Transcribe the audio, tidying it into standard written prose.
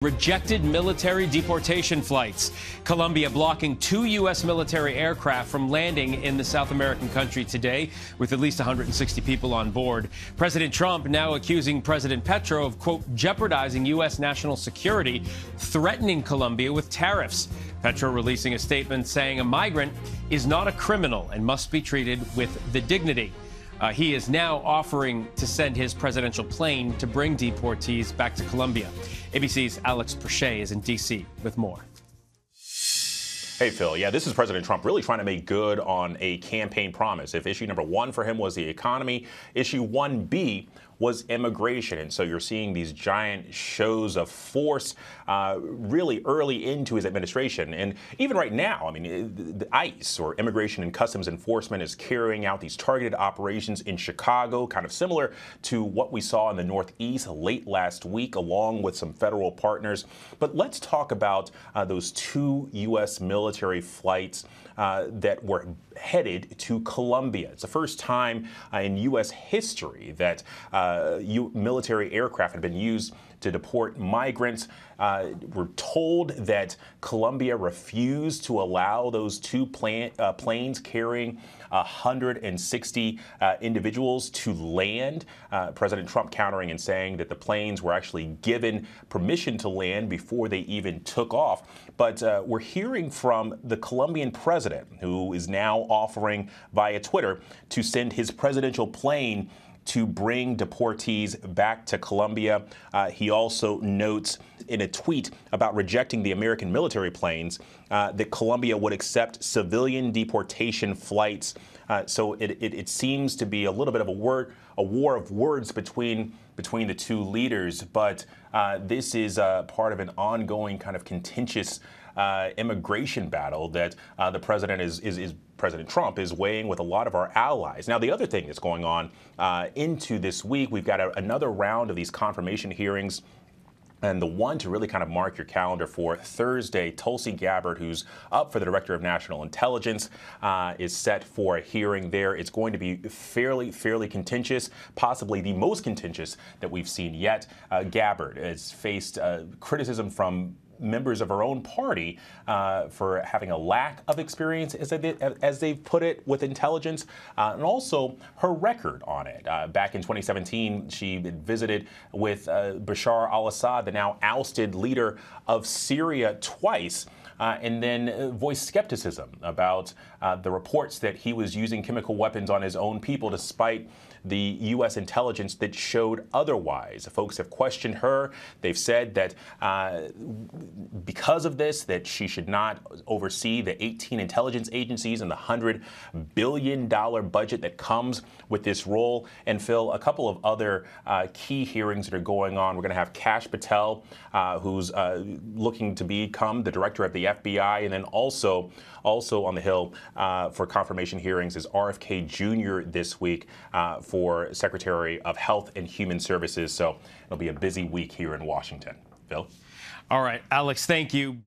Rejected military deportation flights. Colombia blocking 2 U.S. military aircraft from landing in the South American country today, with at least 160 people on board. President Trump now accusing President Petro of, quote, jeopardizing U.S. national security, threatening Colombia with tariffs. Petro releasing a statement saying a migrant is not a criminal and must be treated with the dignity. He is now offering to send his presidential plane to bring deportees back to Colombia. ABC's Alex Presha is in D.C. with more. Hey, Phil. Yeah, this is President Trump really trying to make good on a campaign promise. If issue number 1 for him was the economy, issue 1B was immigration. And so you're seeing these giant shows of force really early into his administration. And even right now, I mean, the ICE, or Immigration and Customs Enforcement, is carrying out these targeted operations in Chicago, kind of similar to what we saw in the Northeast late last week, along with some federal partners. But let's talk about those 2 U.S. military flights that were headed to Colombia. It's the first time in U.S. history that military aircraft had been used to deport migrants. We're told that Colombia refused to allow those 2 planes carrying 160 individuals to land. President Trump countering and saying that the planes were actually given permission to land before they even took off. But we're hearing from the Colombian president, who is now offering via Twitter to send his presidential plane to bring deportees back to Colombia. He also notes in a tweet about rejecting the American military planes that Colombia would accept civilian deportation flights. So it seems to be a little bit of a war of words between the 2 leaders. But this is part of an ongoing kind of contentious immigration battle that the president President Trump is weighing with a lot of our allies. Now, the other thing that's going on into this week, we've got another round of these confirmation hearings. And the one to really kind of mark your calendar for Thursday, Tulsi Gabbard, who's up for the Director of National Intelligence, is set for a hearing there. It's going to be fairly contentious, possibly the most contentious that we've seen yet. Gabbard has faced criticism from members of her own party for having a lack of experience, as they've put it, with intelligence, and also her record on it. Back in 2017, she visited with Bashar al-Assad, the now ousted leader of Syria, twice, and then voiced skepticism about the reports that he was using chemical weapons on his own people, despite the U.S. intelligence that showed otherwise. Folks have questioned her. They've said that because of this, that she should not oversee the 18 intelligence agencies and the $100 billion budget that comes with this role. And Phil, a couple of other key hearings that are going on. We're going to have Kash Patel, who's looking to become the director of the FBI, and then also on the Hill for confirmation hearings is RFK Jr. this week for Secretary of Health and Human Services. So it'll be a busy week here in Washington. Phil? All right, Alex, thank you.